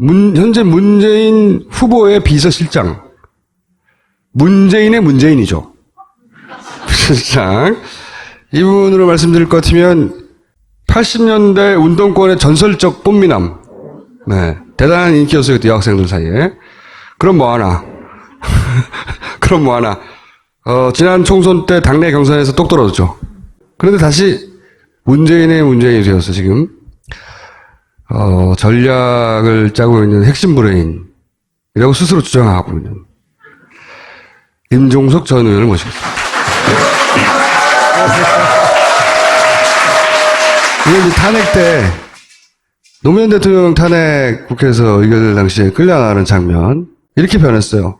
현재 문재인 후보의 비서실장. 문재인의 문재인이죠. 비서실장. 이분으로 말씀드릴 것 같으면 80년대 운동권의 전설적 뽐미남. 네. 대단한 인기였어요, 그때 여학생들 사이에. 그럼 뭐하나. 그럼 뭐하나. 지난 총선 때 당내 경선에서 똑 떨어졌죠. 그런데 다시 문재인의 문재인이 되어서 지금, 전략을 짜고 있는 핵심 브레인이라고 스스로 주장하고 있는 임종석 전 의원을 모시겠습니다. 이게 이제 탄핵 때, 노무현 대통령 탄핵 국회에서 의결될 당시에 끌려나가는 장면, 이렇게 변했어요.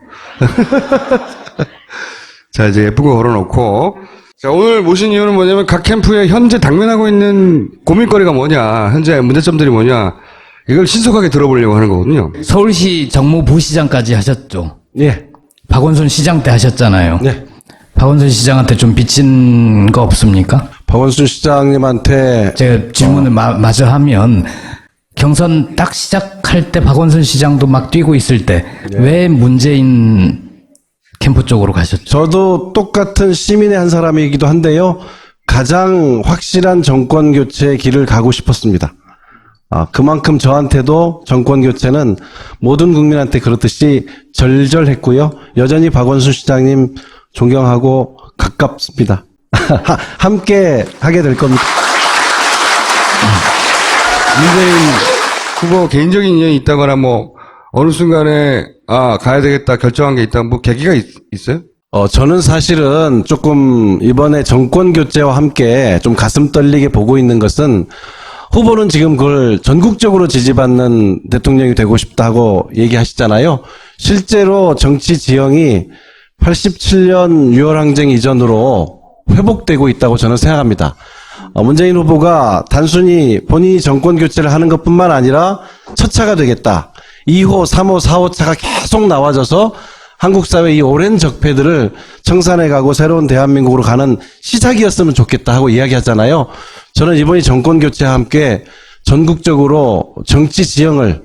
자, 이제 예쁜 거 걸어놓고. 자, 오늘 모신 이유는 뭐냐면 각 캠프에 현재 당면하고 있는 고민거리가 뭐냐, 현재 문제점들이 뭐냐, 이걸 신속하게 들어보려고 하는 거거든요. 서울시 정무부시장까지 하셨죠? 예. 박원순 시장 때 하셨잖아요. 네. 박원순 시장한테 좀 비친 거 없습니까? 박원순 시장님한테 제가 질문을 마저 하면 경선 딱 시작할 때 박원순 시장도 막 뛰고 있을 때 왜 문재인 캠프 쪽으로 가셨죠? 저도 똑같은 시민의 한 사람이기도 한데요. 가장 확실한 정권 교체의 길을 가고 싶었습니다. 그만큼 저한테도 정권 교체는 모든 국민한테 그렇듯이 절절했고요. 여전히 박원순 시장님 존경하고 가깝습니다. 함께 하게 될 겁니다. 문재인 후보 개인적인 인연이 있다거나 뭐, 어느 순간에, 가야 되겠다 결정한 게 있다, 뭐, 계기가 있어요? 저는 사실은 조금 이번에 정권 교체와 함께 좀 가슴 떨리게 보고 있는 것은 후보는 지금 그걸 전국적으로 지지받는 대통령이 되고 싶다고 얘기하시잖아요. 실제로 정치 지형이 87년 6월 항쟁 이전으로 회복되고 있다고 저는 생각합니다. 문재인 후보가 단순히 본인이 정권 교체를 하는 것뿐만 아니라 첫 차가 되겠다. 2호, 3호, 4호 차가 계속 나와져서 한국 사회 이 오랜 적폐들을 청산해 가고 새로운 대한민국으로 가는 시작이었으면 좋겠다 하고 이야기하잖아요. 저는 이번이 정권 교체와 함께 전국적으로 정치 지형을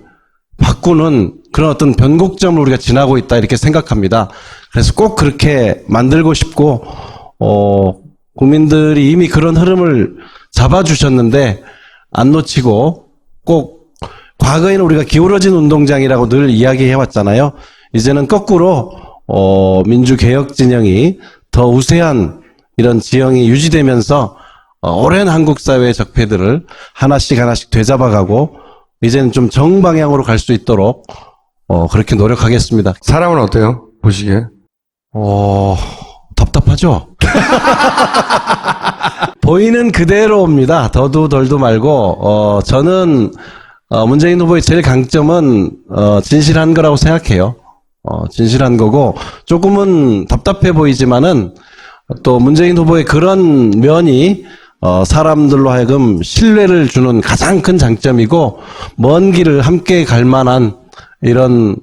바꾸는 그런 어떤 변곡점을 우리가 지나고 있다 이렇게 생각합니다. 그래서 꼭 그렇게 만들고 싶고 국민들이 이미 그런 흐름을 잡아주셨는데 안 놓치고 꼭 과거에는 우리가 기울어진 운동장이라고 늘 이야기해왔잖아요. 이제는 거꾸로 민주개혁 진영이 더 우세한 이런 지형이 유지되면서 오랜 한국 사회의 적폐들을 하나씩 하나씩 되잡아가고 이제는 좀 정방향으로 갈 수 있도록 그렇게 노력하겠습니다. 사람은 어때요? 보시기에? 답답하죠? 보이는 그대로입니다. 더도 덜도 말고 저는 문재인 후보의 제일 강점은 진실한 거라고 생각해요. 진실한 거고 조금은 답답해 보이지만은 또 문재인 후보의 그런 면이 사람들로 하여금 신뢰를 주는 가장 큰 장점이고 먼 길을 함께 갈 만한 이런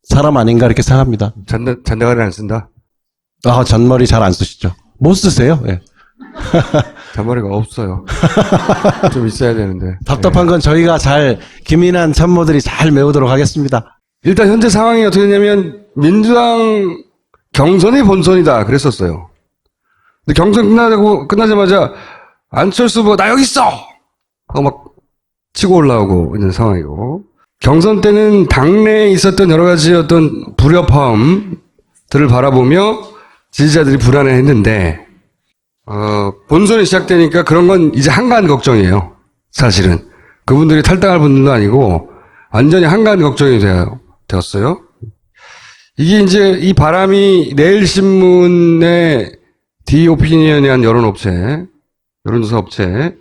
사람 아닌가 이렇게 생각합니다. 잔대가리 안 쓴다? 잔머리 잘 안 쓰시죠? 못 쓰세요? 예. 잔머리가 없어요. 좀 있어야 되는데. 답답한 건 저희가 잘 기민한 참모들이 잘 메우도록 하겠습니다. 일단 현재 상황이 어떻게 되냐면 민주당 경선이 본선이다 그랬었어요. 근데 경선 끝나자마자 안철수 후보가 나 여기 있어! 하고 막 치고 올라오고 있는 상황이고, 경선 때는 당내에 있었던 여러 가지 어떤 불협화음들을 바라보며 지지자들이 불안해했는데 본선이 시작되니까 그런 건 이제 한가한 걱정이에요. 사실은 그분들이 탈당할 분들도 아니고 완전히 한가한 걱정이 되었어요. 이게 이제 이 바람이 내일신문의 디오피니언이란 여론조사 업체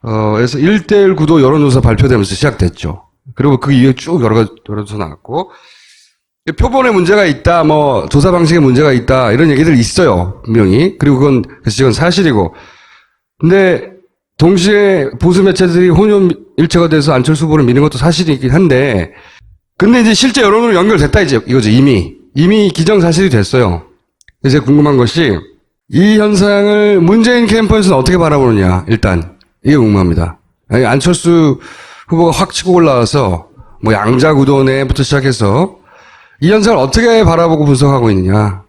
에서 1대1 구도 여론조사 발표되면서 시작됐죠. 그리고 그 이후에 쭉 여러 가지 여론조사 나왔고, 표본에 문제가 있다, 뭐 조사 방식에 문제가 있다 이런 얘기들 있어요, 분명히. 그리고 그건 사실이고. 근데 동시에 보수 매체들이 혼연일체가 돼서 안철수 후보를 미는 것도 사실이긴 한데, 근데 이제 실제 여론으로 연결됐다 이거죠. 이미 기정사실이 됐어요. 이제 궁금한 것이 이 현상을 문재인 캠프에서는 어떻게 바라보느냐, 일단 이게 궁금합니다. 아니, 안철수 후보가 확 치고 올라와서 뭐 양자구도 내부터 시작해서 이 현상을 어떻게 바라보고 분석하고 있느냐.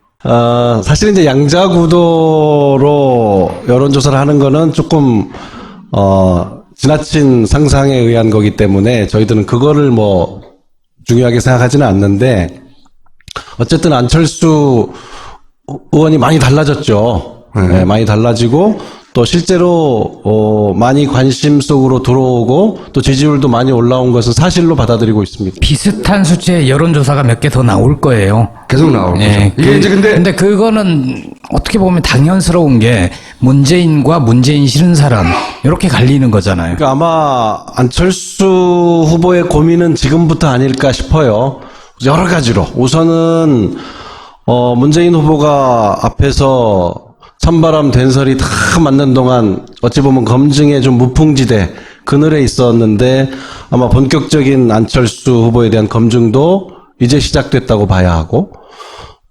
사실 이제 양자구도로 여론조사를 하는 거는 조금, 지나친 상상에 의한 거기 때문에 저희들은 그거를 뭐 중요하게 생각하지는 않는데, 어쨌든 안철수 의원이 많이 달라졌죠. 네, 많이 달라지고, 또 실제로, 많이 관심 속으로 들어오고, 또 지지율도 많이 올라온 것은 사실로 받아들이고 있습니다. 비슷한 수치의 여론조사가 몇 개 더 나올 거예요. 계속 나올 거죠. 이게 이제 근데 그거는 어떻게 보면 당연스러운 게 문재인과 문재인 싫은 사람 이렇게 갈리는 거잖아요. 그러니까 아마 안철수 후보의 고민은 지금부터 아닐까 싶어요. 여러 가지로. 우선은, 문재인 후보가 앞에서 찬바람 된설이 다 맞는 동안 어찌 보면 검증의 좀 무풍지대 그늘에 있었는데 아마 본격적인 안철수 후보에 대한 검증도 이제 시작됐다고 봐야 하고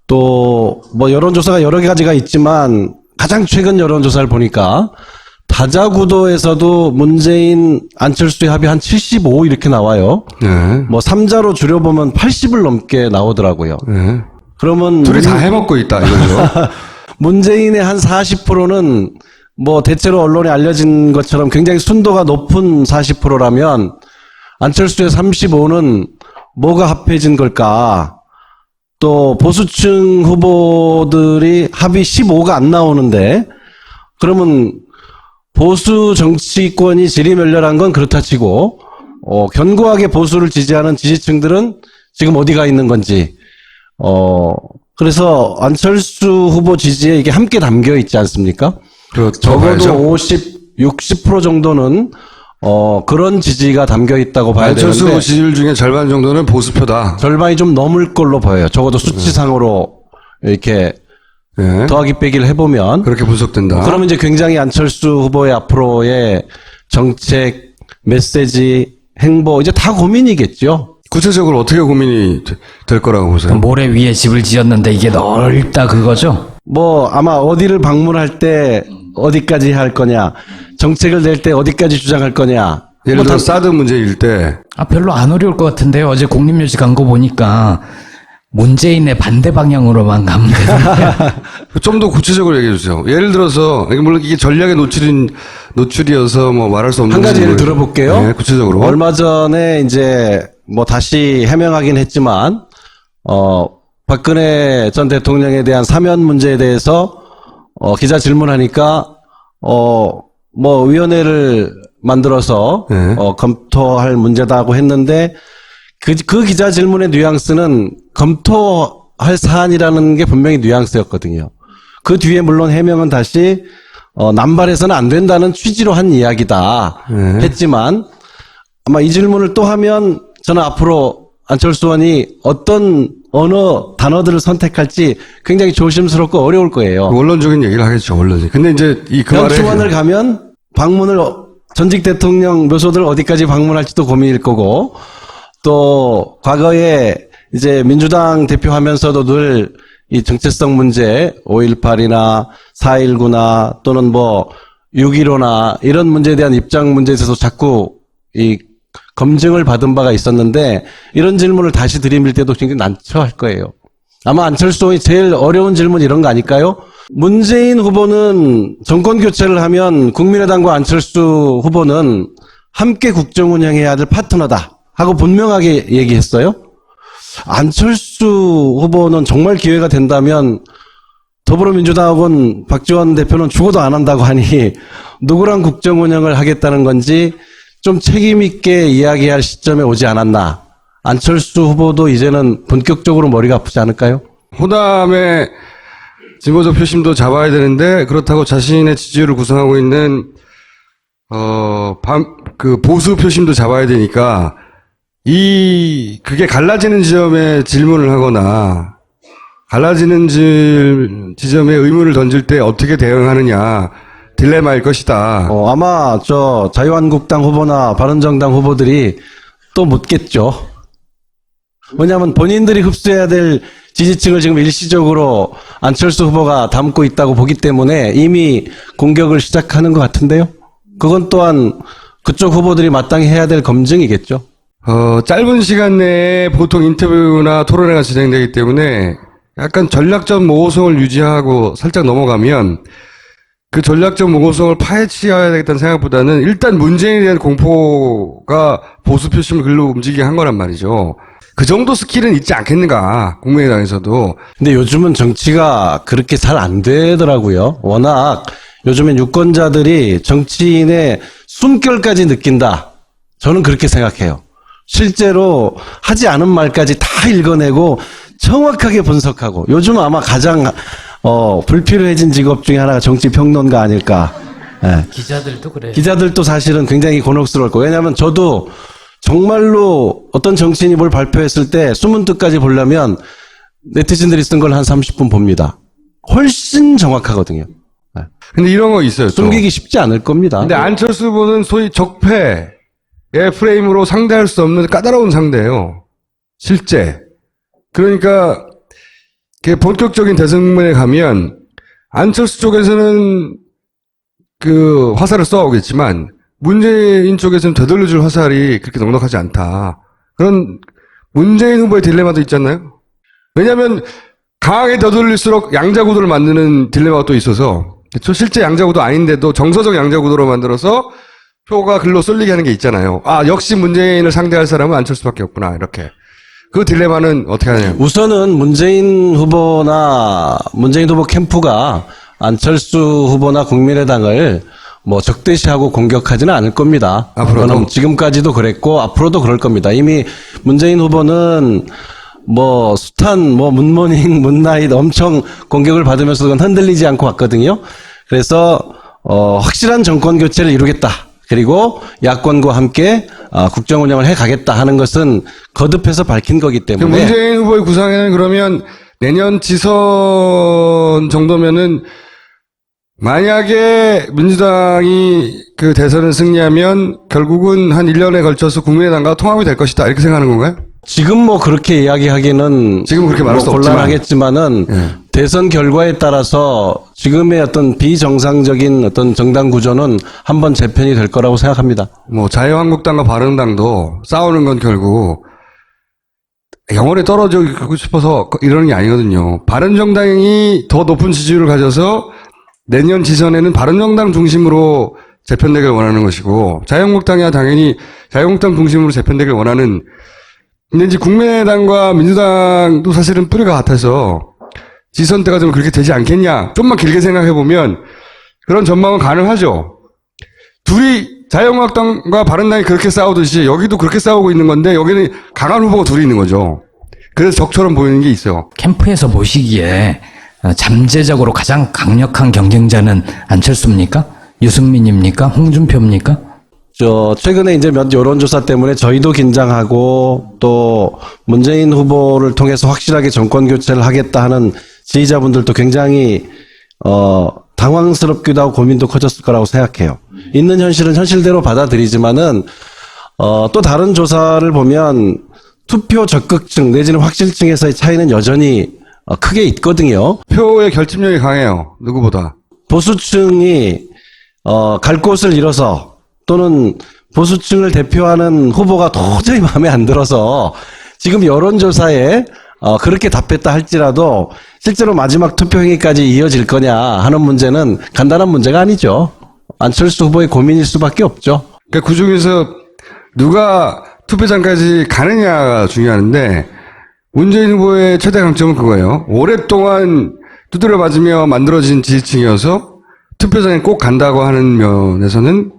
또 뭐 여론조사가 여러 가지가 있지만 가장 최근 여론조사를 보니까 다자구도에서도 문재인 안철수의 합이 한 75 이렇게 나와요. 네. 뭐 3자로 줄여보면 80을 넘게 나오더라고요. 네. 그러면 둘이 다 해먹고 있다 이거죠. 문재인의 한 40%는 뭐 대체로 언론에 알려진 것처럼 굉장히 순도가 높은 40%라면 안철수의 35는 뭐가 합해진 걸까? 또 보수층 후보들이 합이 15가 안 나오는데 그러면 보수 정치권이 지리멸렬한 건 그렇다 치고 견고하게 보수를 지지하는 지지층들은 지금 어디가 있는 건지 그래서 안철수 후보 지지에 이게 함께 담겨 있지 않습니까? 적어도 50, 60% 정도는 그런 지지가 담겨 있다고 봐야 안철수 되는데 지지율 중에 절반 정도는 보수표다. 절반이 좀 넘을 걸로 보여요. 적어도 수치상으로 이렇게 네. 더하기 빼기를 해보면 그렇게 분석된다. 그러면 이제 굉장히 안철수 후보의 앞으로의 정책, 메시지, 행보 이제 다 고민이겠죠. 구체적으로 어떻게 고민이 될 거라고 보세요? 모래 위에 집을 지었는데 이게 넓다 그거죠? 뭐 아마 어디를 방문할 때 어디까지 할 거냐, 정책을 낼 때 어디까지 주장할 거냐. 예를 뭐 들어 다- 사드 문제일 때 별로 안 어려울 것 같은데요. 어제 국립묘지 간 거 보니까 문재인의 반대 방향으로만 가면 되던데. 좀 더 구체적으로 얘기해 주세요. 예를 들어서 이게 물론 이게 전략의 노출이어서 뭐 말할 수 없는 한 가지 예를 부분을- 들어볼게요. 네, 구체적으로. 얼마 전에 이제 뭐 다시 해명하긴 했지만 박근혜 전 대통령에 대한 사면 문제에 대해서 기자 질문하니까 뭐 위원회를 만들어서 네. 검토할 문제다고 했는데 그 기자 질문의 뉘앙스는 검토할 사안이라는 게 분명히 뉘앙스였거든요. 그 뒤에 물론 해명은 다시 남발해서는 안 된다는 취지로 한 이야기다 네. 했지만 아마 이 질문을 또 하면 저는 앞으로 안철수 의원이 어떤 언어 단어들을 선택할지 굉장히 조심스럽고 어려울 거예요. 원론적인 얘기를 하겠죠, 원론이. 근데 이제 그 말에 영수원을 가면 방문을 전직 대통령 묘소들 어디까지 방문할지도 고민일 거고 또 과거에 이제 민주당 대표하면서도 늘 이 정체성 문제 5.18이나 4.19나 또는 뭐 6.15나 이런 문제에 대한 입장 문제에 있어서 자꾸 이 검증을 받은 바가 있었는데 이런 질문을 다시 들이밀 때도 굉장히 난처할 거예요. 아마 안철수 의원이 제일 어려운 질문 이런 거 아닐까요? 문재인 후보는 정권 교체를 하면 국민의당과 안철수 후보는 함께 국정 운영해야 될 파트너다 하고 분명하게 얘기했어요. 안철수 후보는 정말 기회가 된다면 더불어민주당하고는 박지원 대표는 죽어도 안 한다고 하니 누구랑 국정 운영을 하겠다는 건지 좀 책임 있게 이야기할 시점에 오지 않았나. 안철수 후보도 이제는 본격적으로 머리가 아프지 않을까요? 호남의 진보적 표심도 잡아야 되는데 그렇다고 자신의 지지율을 구성하고 있는 그 보수 표심도 잡아야 되니까 그게 갈라지는 지점에 질문을 하거나 갈라지는 지점에 의문을 던질 때 어떻게 대응하느냐 딜레마일 것이다. 아마 자유한국당 후보나 바른정당 후보들이 또 묻겠죠. 왜냐하면 본인들이 흡수해야 될 지지층을 지금 일시적으로 안철수 후보가 담고 있다고 보기 때문에 이미 공격을 시작하는 것 같은데요. 그건 또한 그쪽 후보들이 마땅히 해야 될 검증이겠죠. 짧은 시간 내에 보통 인터뷰나 토론회가 진행되기 때문에 약간 전략적 모호성을 유지하고 살짝 넘어가면 그 전략적 모호성을 파헤치어야 되겠다는 생각보다는 일단 문재인에 대한 공포가 보수 표심을 글로 움직이게 한 거란 말이죠. 그 정도 스킬은 있지 않겠는가, 국민의당에서도. 근데 요즘은 정치가 그렇게 잘 안 되더라고요. 워낙 요즘엔 유권자들이 정치인의 숨결까지 느낀다. 저는 그렇게 생각해요. 실제로 하지 않은 말까지 다 읽어내고 정확하게 분석하고 요즘 아마 가장 불필요해진 직업 중에 하나가 정치평론가 아닐까. 예. 기자들도 그래요. 기자들도 사실은 굉장히 곤혹스러울 거예요. 왜냐하면 저도 정말로 어떤 정치인이 뭘 발표했을 때 숨은 뜻까지 보려면 네티즌들이 쓴 걸 한 30분 봅니다. 훨씬 정확하거든요. 예. 근데 이런 거 있어요. 또. 숨기기 쉽지 않을 겁니다. 근데 안철수 후보는 소위 적폐의 프레임으로 상대할 수 없는 까다로운 상대예요. 실제. 그러니까 그 본격적인 대선에 가면 안철수 쪽에서는 그 화살을 쏘아오겠지만 문재인 쪽에서는 되돌려줄 화살이 그렇게 넉넉하지 않다. 그런 문재인 후보의 딜레마도 있잖아요. 왜냐하면 강하게 되돌릴수록 양자구도를 만드는 딜레마가 또 있어서 그렇죠? 실제 양자구도 아닌데도 정서적 양자구도로 만들어서 표가 글로 쏠리게 하는 게 있잖아요. 아, 역시 문재인을 상대할 사람은 안철수밖에 없구나. 이렇게. 그 딜레마는 어떻게 하냐면 우선은 문재인 후보 캠프가 안철수 후보나 국민의당을 뭐 적대시하고 공격하지는 않을 겁니다. 앞으로도? 그럼 지금까지도 그랬고 앞으로도 그럴 겁니다. 이미 문재인 후보는 뭐 숱한 뭐 문모닝, 문나잇 엄청 공격을 받으면서 그건 흔들리지 않고 왔거든요. 그래서 확실한 정권 교체를 이루겠다. 그리고 야권과 함께 국정 운영을 해 가겠다 하는 것은 거듭해서 밝힌 거기 그 때문에 문재인 후보의 구상에는 그러면 내년 지선 정도면은 만약에 민주당이 그 대선을 승리하면 결국은 한 1년에 걸쳐서 국민의당과 통합이 될 것이다. 이렇게 생각하는 건가요? 지금 뭐 그렇게 이야기하기는 지금 그렇게 말할 수 없지만. 곤란하겠지만은 예. 대선 결과에 따라서 지금의 어떤 비정상적인 어떤 정당 구조는 한번 재편이 될 거라고 생각합니다. 뭐 자유한국당과 바른당도 싸우는 건 결국 영원히 떨어지고 싶어서 이러는 게 아니거든요. 바른정당이 더 높은 지지율을 가져서 내년 지선에는 바른정당 중심으로 재편되길 원하는 것이고 자유한국당이야 당연히 자유한국당 중심으로 재편되길 원하는. 근데 이제 국민의당과 민주당도 사실은 뿌리가 같아서 지선 때가 좀 그렇게 되지 않겠냐. 좀만 길게 생각해보면 그런 전망은 가능하죠. 둘이 자유한국당과 바른당이 그렇게 싸우듯이 여기도 그렇게 싸우고 있는 건데 여기는 강한 후보가 둘이 있는 거죠. 그래서 적처럼 보이는 게 있어요. 캠프에서 보시기에 잠재적으로 가장 강력한 경쟁자는 안철수입니까? 유승민입니까? 홍준표입니까? 최근에 이제 몇 여론조사 때문에 저희도 긴장하고 또 문재인 후보를 통해서 확실하게 정권 교체를 하겠다 하는 지지자분들도 굉장히, 당황스럽기도 하고 고민도 커졌을 거라고 생각해요. 있는 현실은 현실대로 받아들이지만은, 또 다른 조사를 보면 투표 적극층 내지는 확실층에서의 차이는 여전히 크게 있거든요. 표의 결집력이 강해요. 누구보다. 보수층이 갈 곳을 잃어서 또는 보수층을 대표하는 후보가 도저히 마음에 안 들어서 지금 여론조사에 그렇게 답했다 할지라도 실제로 마지막 투표 행위까지 이어질 거냐 하는 문제는 간단한 문제가 아니죠. 안철수 후보의 고민일 수밖에 없죠. 그러니까 그 중에서 누가 투표장까지 가느냐가 중요한데 문재인 후보의 최대 강점은 그거예요. 오랫동안 두드려 맞으며 만들어진 지지층이어서 투표장에 꼭 간다고 하는 면에서는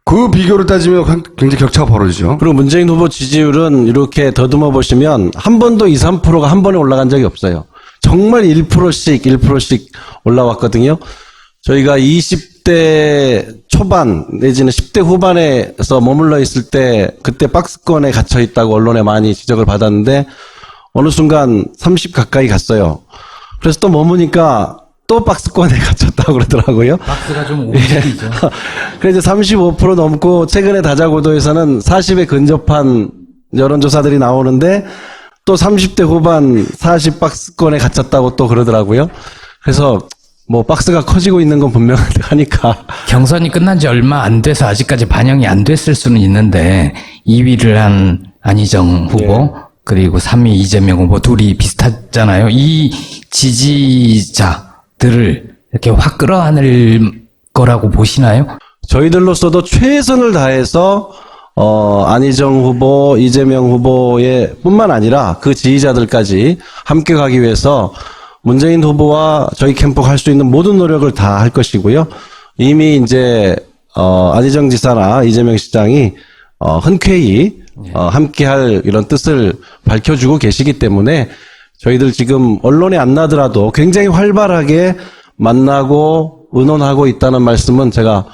그 비교를 따지면 굉장히 격차가 벌어지죠. 그리고 문재인 후보 지지율은 이렇게 더듬어 보시면 한 번도 2, 3%가 한 번에 올라간 적이 없어요. 정말 1%씩 올라왔거든요. 저희가 20대 초반 내지는 10대 후반에서 머물러 있을 때 그때 박스권에 갇혀 있다고 언론에 많이 지적을 받았는데 어느 순간 30 가까이 갔어요. 그래서 또 머무니까 또 박스권에 갇혔다고 그러더라고요. 박스가 좀 움직이죠. 그래서 35% 넘고 최근에 다자구도에서는 40에 근접한 여론조사들이 나오는데 또 30대 후반 40 박스권에 갇혔다고 또 그러더라고요. 그래서 뭐 박스가 커지고 있는 건 분명하니까. 경선이 끝난 지 얼마 안 돼서 아직까지 반영이 안 됐을 수는 있는데 2위를 한 안희정 후보 그리고 3위 이재명 후보 둘이 비슷하잖아요. 이 지지자들을 이렇게 확 끌어안을 거라고 보시나요? 저희들로서도 최선을 다해서 안희정 후보, 이재명 후보의 뿐만 아니라 그 지지자들까지 함께 가기 위해서 문재인 후보와 저희 캠프가 할 수 있는 모든 노력을 다 할 것이고요. 이미 이제 안희정 지사나 이재명 시장이 흔쾌히 함께할 이런 뜻을 밝혀주고 계시기 때문에 저희들 지금 언론에 안 나더라도 굉장히 활발하게 만나고 의논하고 있다는 말씀은 제가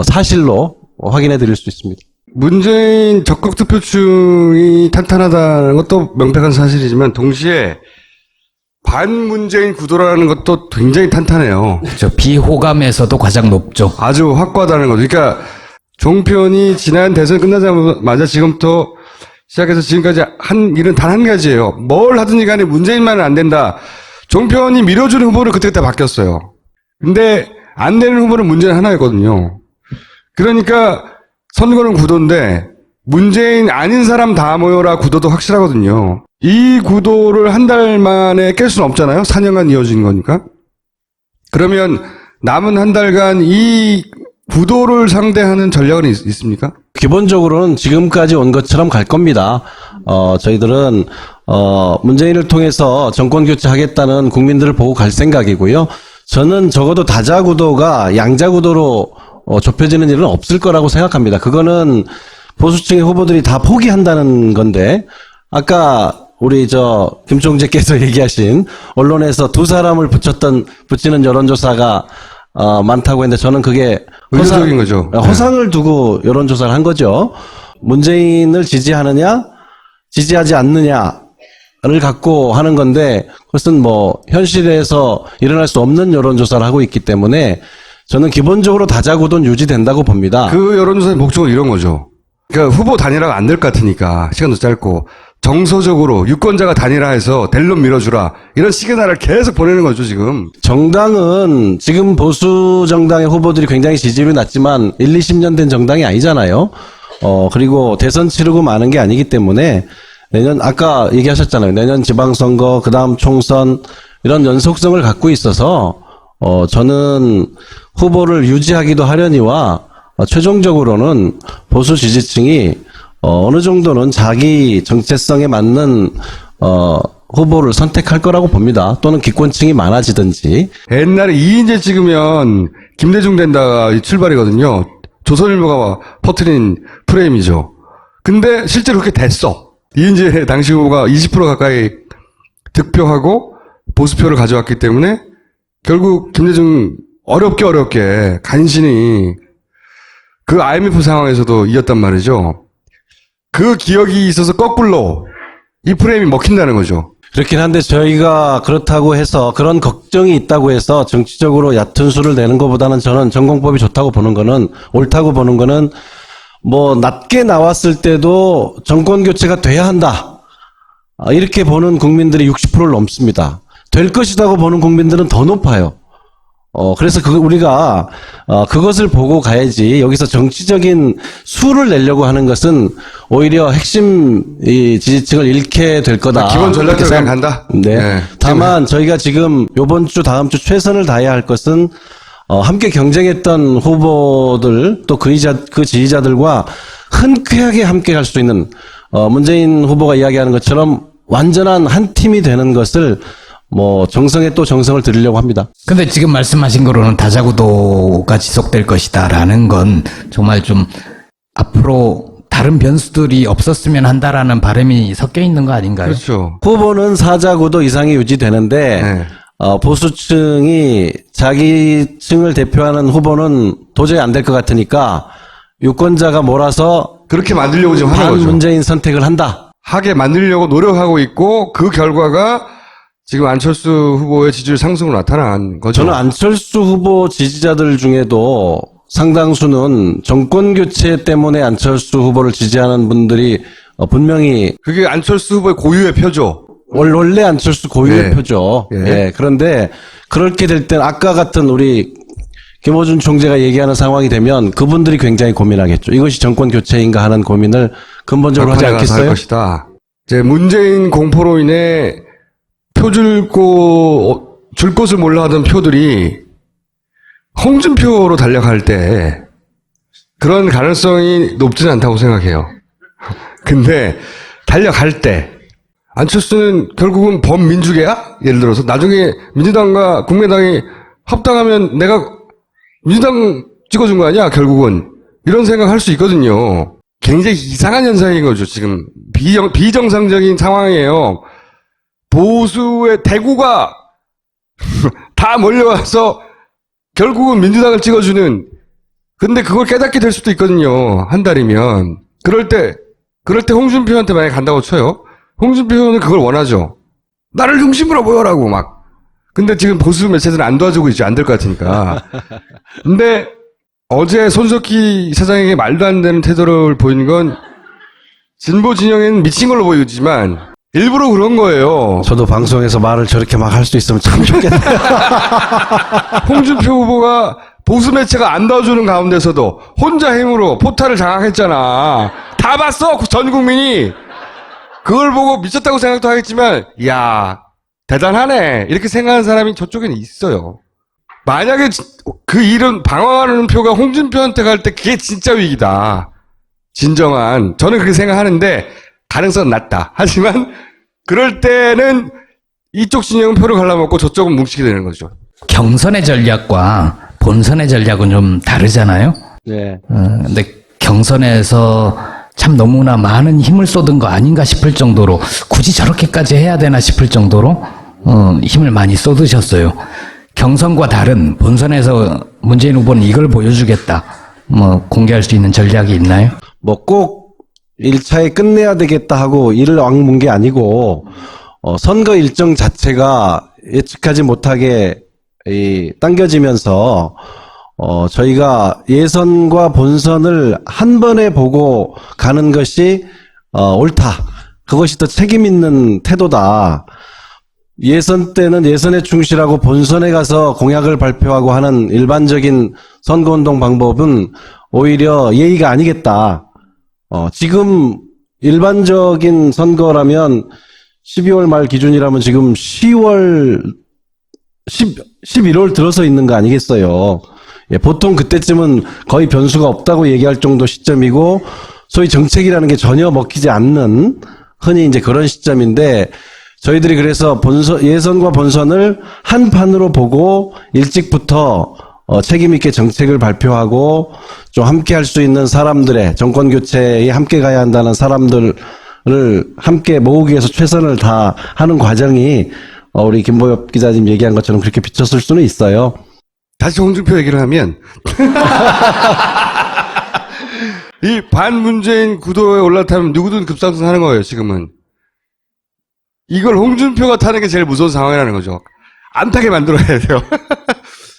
사실로 확인해 드릴 수 있습니다. 문재인 적극 투표층이 탄탄하다는 것도 명백한 사실이지만 동시에 반문재인 구도라는 것도 굉장히 탄탄해요. 저 비호감에서도 가장 높죠. 아주 확고하다는 거죠. 그러니까 종편이 지난 대선 끝나자마자 지금부터 시작해서 지금까지 한 일은 단 한 가지예요. 뭘 하든지 간에 문재인만은 안 된다. 종편이 밀어주는 후보를 그때그때 바뀌었어요. 근데 안 되는 후보는 문재인 하나였거든요. 그러니까 선거는 구도인데 문재인 아닌 사람 다 모여라 구도도 확실하거든요. 이 구도를 한 달 만에 깰 수는 없잖아요. 4년간 이어진 거니까. 그러면 남은 한 달간 이 구도를 상대하는 전략은 있습니까? 기본적으로는 지금까지 온 것처럼 갈 겁니다. 저희들은 문재인을 통해서 정권 교체하겠다는 국민들을 보고 갈 생각이고요. 저는 적어도 다자구도가 양자구도로 좁혀지는 일은 없을 거라고 생각합니다. 그거는 보수층의 후보들이 다 포기한다는 건데, 아까 우리 김총재께서 얘기하신 언론에서 두 사람을 붙이는 여론조사가 많다고 했는데 저는 그게 의도적인 거죠. 허상을 두고 여론조사를 한 거죠. 문재인을 지지하느냐, 지지하지 않느냐를 갖고 하는 건데 그것은 뭐 현실에서 일어날 수 없는 여론조사를 하고 있기 때문에 저는 기본적으로 다자구도는 유지된다고 봅니다. 그 여론조사의 목적은 이런 거죠. 그러니까 후보 단일화가 안 될 것 같으니까 시간도 짧고 정서적으로 유권자가 단일화해서 델론 밀어주라 이런 시그널을 계속 보내는 거죠 지금. 정당은 지금 보수 정당의 후보들이 굉장히 지지율이 낮지만 1, 20년 된 정당이 아니잖아요. 그리고 대선 치르고 마는 게 아니기 때문에 내년 아까 얘기하셨잖아요. 내년 지방선거 그다음 총선 이런 연속성을 갖고 있어서 저는 후보를 유지하기도 하려니와 최종적으로는 보수 지지층이 어느 정도는 자기 정체성에 맞는 후보를 선택할 거라고 봅니다. 또는 기권층이 많아지든지. 옛날에 이인재 찍으면 김대중 된다가 출발이거든요. 조선일보가 퍼뜨린 프레임이죠. 근데 실제로 그렇게 됐어. 이인재 당시 후보가 20% 가까이 득표하고 보수표를 가져왔기 때문에 결국 김대중 어렵게 간신히 그 IMF 상황에서도 이겼단 말이죠. 그 기억이 있어서 거꾸로 이 프레임이 먹힌다는 거죠. 그렇긴 한데 저희가 그렇다고 해서 그런 걱정이 있다고 해서 정치적으로 얕은 수를 내는 것보다는 저는 전공법이 좋다고 보는 거는 옳다고 보는 거는 뭐 낮게 나왔을 때도 정권 교체가 돼야 한다. 이렇게 보는 국민들이 60%를 넘습니다. 될 것이라고 보는 국민들은 더 높아요. 그래서 우리가 그것을 보고 가야지 여기서 정치적인 수를 내려고 하는 것은 오히려 핵심 이 지지층을 잃게 될 거다. 기본 전략대로 그냥 간다? 네. 네. 다만 저희가 지금 요번 주 다음 주 최선을 다해야 할 것은 함께 경쟁했던 후보들 또 그 지지자들과 흔쾌하게 함께 갈 수 있는 문재인 후보가 이야기하는 것처럼 완전한 한 팀이 되는 것을 뭐 정성에 또 정성을 들이려고 합니다. 근데 지금 말씀하신 거로는 다자구도가 지속될 것이다라는 건 정말 좀 앞으로 다른 변수들이 없었으면 한다라는 바람이 섞여 있는 거 아닌가요? 그렇죠. 후보는 사자구도 이상이 유지되는데 네. 보수층이 자기 층을 대표하는 후보는 도저히 안 될 것 같으니까 유권자가 몰아서 그렇게 만들려고 지금 하는 거죠. 반문재인 선택을 한다. 하게 만들려고 노력하고 있고 그 결과가 지금 안철수 후보의 지지율 상승으로 나타난 거죠. 저는 안철수 후보 지지자들 중에도 상당수는 정권 교체 때문에 안철수 후보를 지지하는 분들이 분명히 그게 안철수 후보의 고유의 표죠. 원래 안철수 고유의 예. 표죠. 예. 예. 그런데 그렇게 될 땐 아까 같은 우리 김어준 총재가 얘기하는 상황이 되면 그분들이 굉장히 고민하겠죠. 이것이 정권 교체인가 하는 고민을 근본적으로 하지 막판에 가서 할 않겠어요? 것이다. 이제 문재인 공포로 인해 줄 곳을 몰라 하던 표들이 홍준표로 달려갈 때 그런 가능성이 높지는 않다고 생각해요. 근데 달려갈 때 안철수는 결국은 범민주계야? 예를 들어서 나중에 민주당과 국민의당이 합당하면 내가 민주당 찍어준 거 아니야? 결국은 이런 생각할 수 있거든요. 굉장히 이상한 현상인 거죠. 지금 비정상적인 상황이에요. 보수의 대구가 다 몰려와서 결국은 민주당을 찍어주는. 근데 그걸 깨닫게 될 수도 있거든요. 한 달이면. 그럴 때 홍준표한테 만약에 간다고 쳐요. 홍준표는 그걸 원하죠. 나를 중심으로 모여라고 막. 근데 지금 보수 매체들은 안 도와주고 있죠. 안 될 것 같으니까. 근데 어제 손석희 사장에게 말도 안 되는 태도를 보이는 건 진보 진영에는 미친 걸로 보이지만 일부러 그런 거예요. 저도 방송에서 말을 저렇게 막 할 수 있으면 참 좋겠네요. 홍준표 후보가 보수 매체가 안 도와주는 가운데서도 혼자 힘으로 포탈을 장악했잖아. 다 봤어. 전 국민이. 그걸 보고 미쳤다고 생각도 하겠지만 이야 대단하네 이렇게 생각하는 사람이 저쪽에는 있어요. 만약에 그 일은 방어하는 표가 홍준표한테 갈 때 그게 진짜 위기다. 진정한. 저는 그렇게 생각하는데 가능성은 낮다. 하지만 그럴 때는 이쪽 진영은 표를 갈라먹고 저쪽은 뭉치게 되는 거죠. 경선의 전략과 본선의 전략은 좀 다르잖아요. 네. 근데 경선에서 참 너무나 많은 힘을 쏟은 거 아닌가 싶을 정도로 굳이 저렇게까지 해야 되나 싶을 정도로 힘을 많이 쏟으셨어요. 경선과 다른 본선에서 문재인 후보는 이걸 보여주겠다. 뭐 공개할 수 있는 전략이 있나요? 뭐 꼭 1차에 끝내야 되겠다 하고 이를 악문 게 아니고 선거 일정 자체가 예측하지 못하게 당겨지면서 저희가 예선과 본선을 한 번에 보고 가는 것이 옳다. 그것이 더 책임 있는 태도다. 예선 때는 예선에 충실하고 본선에 가서 공약을 발표하고 하는 일반적인 선거운동 방법은 오히려 예의가 아니겠다. 지금 일반적인 선거라면 12월 말 기준이라면 지금 11월 들어서 있는 거 아니겠어요. 예, 보통 그때쯤은 거의 변수가 없다고 얘기할 정도 시점이고 소위 정책이라는 게 전혀 먹히지 않는 흔히 이제 그런 시점인데 저희들이 그래서 예선과 본선을 한 판으로 보고 일찍부터 책임 있게 정책을 발표하고 좀 함께 할 수 있는 사람들의 정권 교체에 함께 가야 한다는 사람들을 함께 모으기 위해서 최선을 다하는 과정이 우리 김보엽 기자님 얘기한 것처럼 그렇게 비쳤을 수는 있어요. 다시 홍준표 얘기를 하면 이 반문재인 구도에 올라타면 누구든 급상승하는 거예요. 지금은. 이걸 홍준표가 타는 게 제일 무서운 상황이라는 거죠. 안 타게 만들어야 돼요.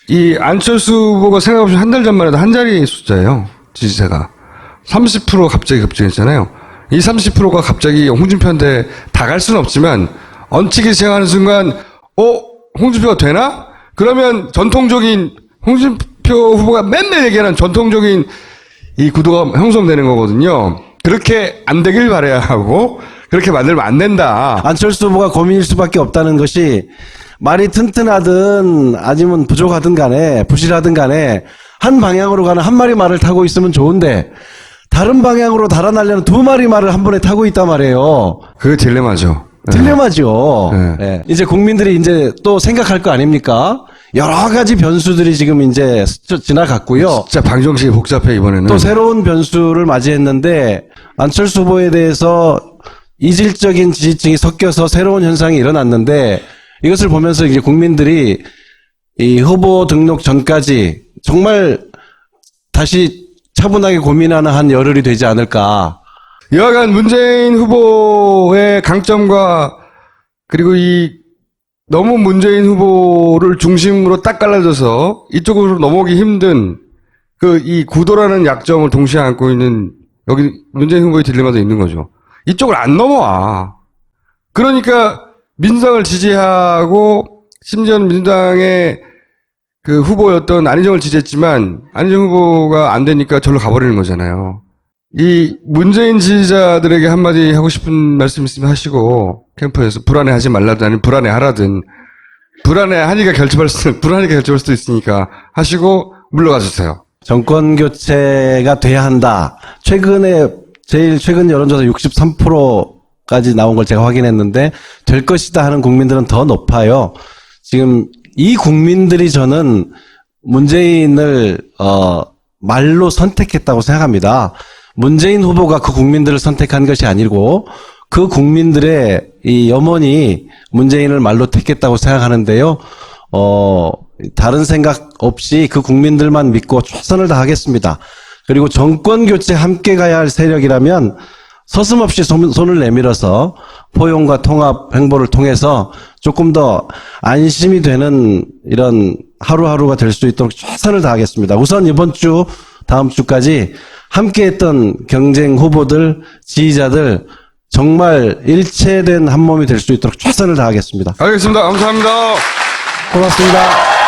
이 안철수 후보가 생각 없이 한 달 전만 해도 한 자리 숫자예요. 지지세가. 30% 갑자기 급증했잖아요. 이 30%가 갑자기 홍준표한테 다 갈 수는 없지만 얹히기 시작하는 순간 홍준표가 되나? 그러면 전통적인 홍준표 후보가 맨날 얘기하는 전통적인 이 구도가 형성되는 거거든요. 그렇게 안 되길 바라야 하고 그렇게 만들면 안 된다. 안철수 후보가 고민일 수밖에 없다는 것이 말이 튼튼하든 아니면 부족하든 간에 부실하든 간에 한 방향으로 가는 한 마리 말을 타고 있으면 좋은데 다른 방향으로 달아나려는 두 마리 말을 한 번에 타고 있단 말이에요. 그게 딜레마죠. 딜레마죠. 네. 네. 이제 국민들이 이제 또 생각할 거 아닙니까? 여러 가지 변수들이 지금 이제 지나갔고요. 진짜 방정식이 복잡해 이번에는. 또 새로운 변수를 맞이했는데 안철수 후보에 대해서 이질적인 지지층이 섞여서 새로운 현상이 일어났는데 이것을 보면서 이제 국민들이 이 후보 등록 전까지 정말 다시 차분하게 고민하는 한 열흘이 되지 않을까. 여하간 문재인 후보의 강점과 그리고 이 너무 문재인 후보를 중심으로 딱 갈라져서 이쪽으로 넘어오기 힘든 이 구도라는 약점을 동시에 안고 있는 여기 문재인 후보의 딜레마도 있는 거죠. 이쪽을 안 넘어와. 그러니까 민주당을 지지하고 심지어는 민주당의 그 후보였던 안희정을 지지했지만 안희정 후보가 안 되니까 절로 가버리는 거잖아요. 이 문재인 지지자들에게 한마디 하고 싶은 말씀 있으면 하시고 캠프에서 불안해하지 말라든 아니면 불안해하라든 불안하니까 결집할 수도 있으니까 하시고 물러가 주세요. 정권 교체가 돼야 한다. 제일 최근 여론조사 63%까지 나온 걸 제가 확인했는데 될 것이다 하는 국민들은 더 높아요. 지금 이 국민들이 저는 문재인을 말로 선택했다고 생각합니다. 문재인 후보가 그 국민들을 선택한 것이 아니고 그 국민들의 이 염원이 문재인을 말로 택했다고 생각하는데요. 다른 생각 없이 그 국민들만 믿고 최선을 다하겠습니다. 그리고 정권 교체 함께 가야 할 세력이라면 서슴없이 손을 내밀어서 포용과 통합 행보를 통해서 조금 더 안심이 되는 이런 하루하루가 될 수 있도록 최선을 다하겠습니다. 우선 이번 주, 다음 주까지 함께했던 경쟁 후보들, 지지자들 정말 일체된 한 몸이 될 수 있도록 최선을 다하겠습니다. 알겠습니다. 감사합니다. 고맙습니다.